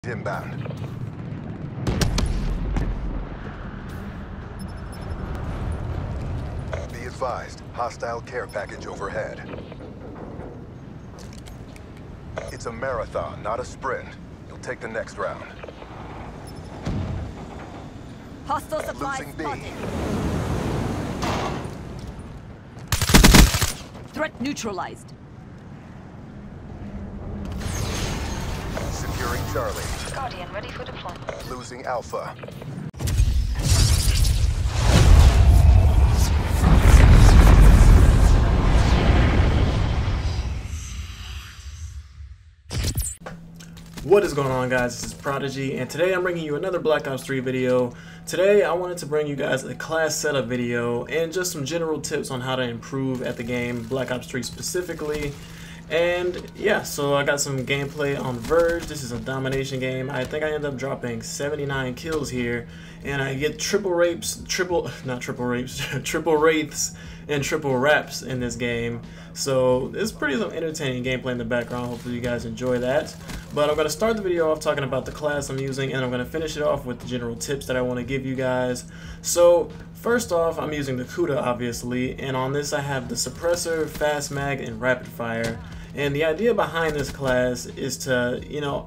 Inbound. Be advised, hostile care package overhead. It's a marathon, not a sprint. You'll take the next round. Hostile supplies Losing B. spotted. Threat neutralized. Securing Charlie. Guardian ready for deployment. Losing Alpha. What is going on, guys? This is Prodigy, and today I'm bringing you another Black Ops 3 video. Today I wanted to bring you guys a class setup video and just some general tips on how to improve at the game, Black Ops 3 specifically. And yeah, so I got some gameplay on Verge. This is a domination game. I think I ended up dropping 79 kills here, and I get triple wraiths and triple RAPS in this game. So it's pretty entertaining gameplay in the background. Hopefully you guys enjoy that. But I'm going to start the video off talking about the class I'm using, and I'm going to finish it off with the general tips that I want to give you guys. So first off, I'm using the Kuda, obviously, and on this I have the suppressor, fast mag, and rapid fire. And the idea behind this class is to,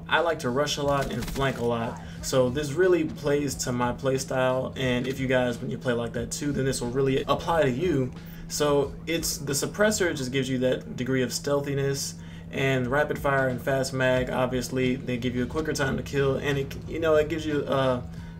I like to rush a lot and flank a lot. So this really plays to my playstyle, and if you guys, when you play like that too, then this will really apply to you. So it's the suppressor just gives you that degree of stealthiness, and rapid fire and fast mag, obviously, they give you a quicker time to kill, and it gives you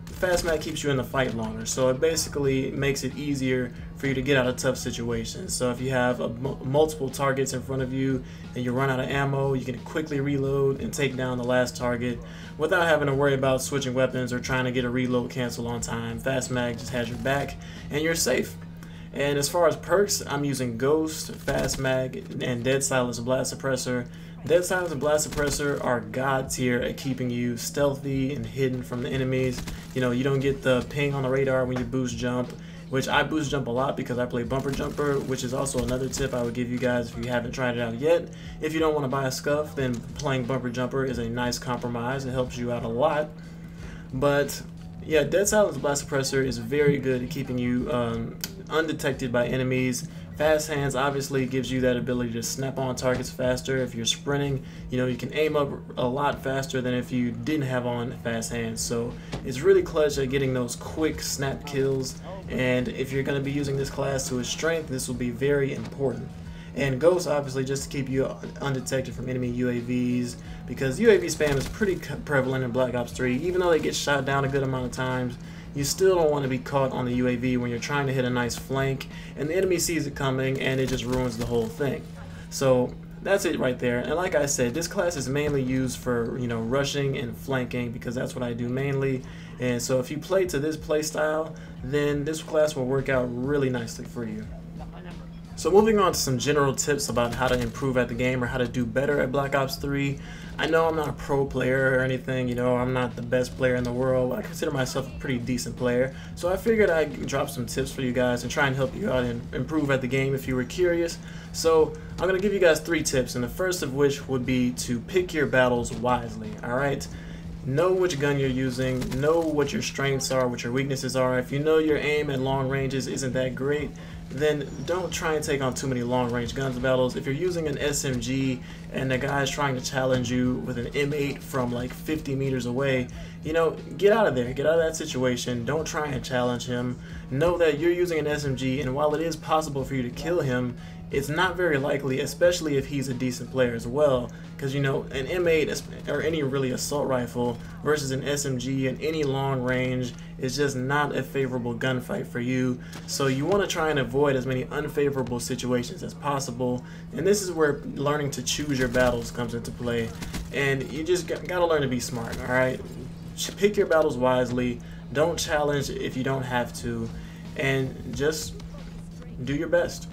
fast mag keeps you in the fight longer, so it basically makes it easier for you to get out of tough situations. So if you have multiple targets in front of you and you run out of ammo, you can quickly reload and take down the last target without having to worry about switching weapons or trying to get a reload cancel on time. Fast mag just has your back and you're safe. And as far as perks, I'm using Ghost, Fast Mag, and Dead Silence Blast Suppressor. Dead Silence and Blast Suppressor are god tier at keeping you stealthy and hidden from the enemies. You don't get the ping on the radar when you boost jump, which I boost jump a lot because I play bumper jumper, which is also another tip I would give you guys if you haven't tried it out yet. If you don't want to buy a scuff, then playing bumper jumper is a nice compromise. It helps you out a lot. But yeah, Dead Silence Blast Suppressor is very good at keeping you undetected by enemies. Fast hands obviously gives you that ability to snap on targets faster. If you're sprinting, you can aim up a lot faster than if you didn't have on fast hands. So it's really clutch at getting those quick snap kills, and if you're going to be using this class to its strength, this will be very important. And Ghost, obviously, just to keep you undetected from enemy UAVs, because UAV spam is pretty prevalent in Black Ops 3. Even though they get shot down a good amount of times, you still don't want to be caught on the UAV when you're trying to hit a nice flank and the enemy sees it coming and it just ruins the whole thing. So that's it right there. And like I said, this class is mainly used for rushing and flanking, because that's what I do mainly. And so if you play to this play style, then this class will work out really nicely for you. So moving on to some general tips about how to improve at the game or how to do better at Black Ops 3. I know I'm not a pro player or anything, I'm not the best player in the world. I consider myself a pretty decent player. So I figured I'd drop some tips for you guys and try and help you out and improve at the game if you were curious. So I'm going to give you guys 3 tips, and the first of which would be to pick your battles wisely, alright? Know which gun you're using, know what your strengths are, what your weaknesses are. If you know your aim at long ranges isn't that great, then don't try and take on too many long-range guns battles. If you're using an SMG and the guy's trying to challenge you with an M8 from like 50 meters away, get out of there. Get out of that situation. Don't try and challenge him. Know that you're using an SMG, and while it is possible for you to kill him, it's not very likely, especially if he's a decent player as well, because an M8 or any really assault rifle versus an SMG and any long range is just not a favorable gunfight for you. So you want to try and avoid as many unfavorable situations as possible, and this is where learning to choose your battles comes into play. And you just gotta learn to be smart, alright? Pick your battles wisely, don't challenge if you don't have to, and just do your best.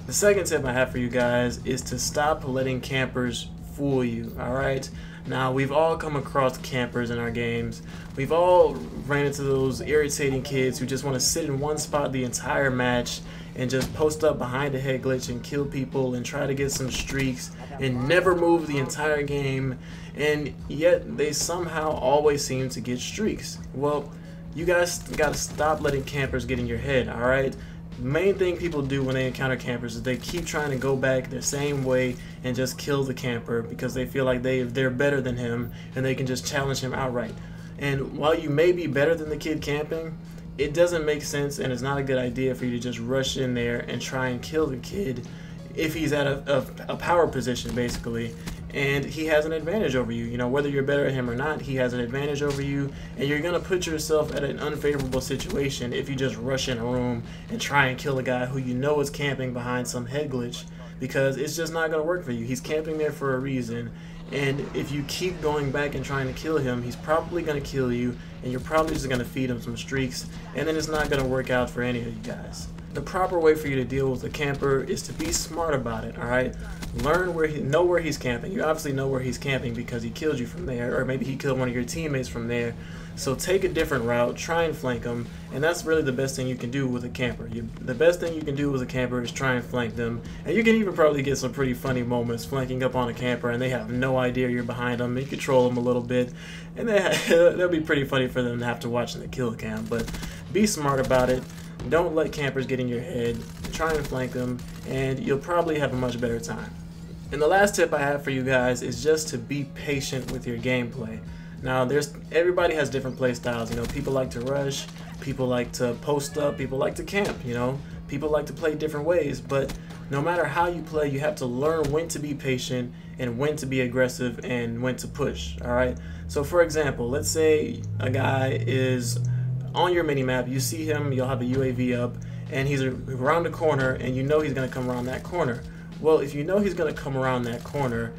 The second tip I have for you guys is to stop letting campers fool you, alright? Now, we've all come across campers in our games. We've all ran into those irritating kids who just want to sit in one spot the entire match and just post up behind a head glitch and kill people and try to get some streaks and never move the entire game, and yet they somehow always seem to get streaks. Well, you guys gotta stop letting campers get in your head, alright? The main thing people do when they encounter campers is they keep trying to go back the same way and just kill the camper because they feel like they're better than him and they can just challenge him outright. And while you may be better than the kid camping, it doesn't make sense and it's not a good idea for you to just rush in there and try and kill the kid if he's at a power position, basically, and he has an advantage over you. You know, whether you're better at him or not, he has an advantage over you, and you're gonna put yourself at an unfavorable situation if you just rush in a room and try and kill a guy who you know is camping behind some head glitch, because it's just not gonna work for you. He's camping there for a reason, and if you keep going back and trying to kill him, he's probably gonna kill you, and you're probably just gonna feed him some streaks, and then it's not gonna work out for any of you guys. The proper way for you to deal with a camper is to be smart about it, alright? Know where he's camping. You obviously know where he's camping because he killed you from there, or maybe he killed one of your teammates from there. So take a different route, try and flank them, and that's really the best thing you can do with a camper. The best thing you can do with a camper is try and flank them, and you can even probably get some pretty funny moments flanking up on a camper and they have no idea you're behind them. You control them a little bit, and that'll be pretty funny for them to have to watch in the kill cam, but be smart about it. Don't let campers get in your head, try and flank them, and you'll probably have a much better time. And the last tip I have for you guys is just to be patient with your gameplay. Now, everybody has different play styles. You know, people like to rush, people like to post up, people like to camp, you know, people like to play different ways, but no matter how you play, you have to learn when to be patient and when to be aggressive and when to push, alright? So for example, let's say a guy is on your minimap, you see him, you'll have a UAV up, and he's around the corner, and you know he's going to come around that corner. Well, if you know he's going to come around that corner,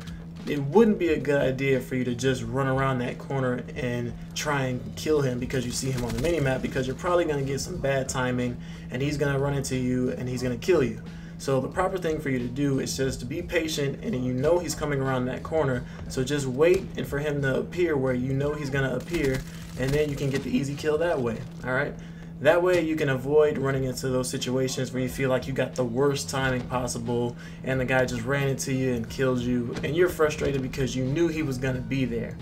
it wouldn't be a good idea for you to just run around that corner and try and kill him because you see him on the minimap, because you're probably going to get some bad timing, and he's going to run into you, and he's going to kill you. So the proper thing for you to do is just to be patient, and you know he's coming around that corner, so just wait and for him to appear where you know he's going to appear, and then you can get the easy kill that way, alright? That way you can avoid running into those situations where you feel like you got the worst timing possible and the guy just ran into you and killed you, and you're frustrated because you knew he was going to be there.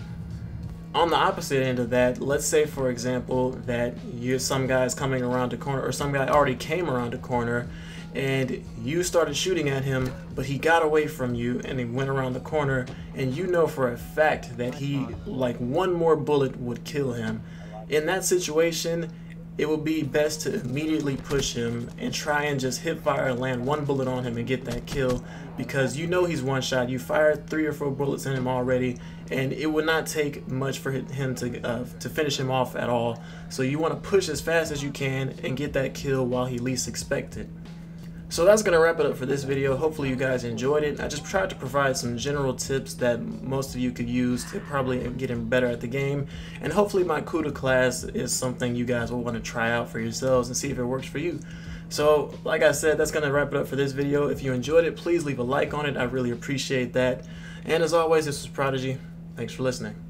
On the opposite end of that, let's say for example that some guy's coming around the corner, or some guy already came around the corner, and you started shooting at him, but he got away from you and he went around the corner, and you know for a fact that like one more bullet would kill him. In that situation, it would be best to immediately push him and try and just hip fire and land one bullet on him and get that kill, because you know he's one shot. You fired 3 or 4 bullets in him already, and it would not take much for him to finish him off at all. So you want to push as fast as you can and get that kill while he least expects it. So that's going to wrap it up for this video. Hopefully you guys enjoyed it. I just tried to provide some general tips that most of you could use to probably get better at the game. And hopefully my Kuda class is something you guys will want to try out for yourselves and see if it works for you. So like I said, that's going to wrap it up for this video. If you enjoyed it, please leave a like on it. I really appreciate that. And as always, this was Prodigy. Thanks for listening.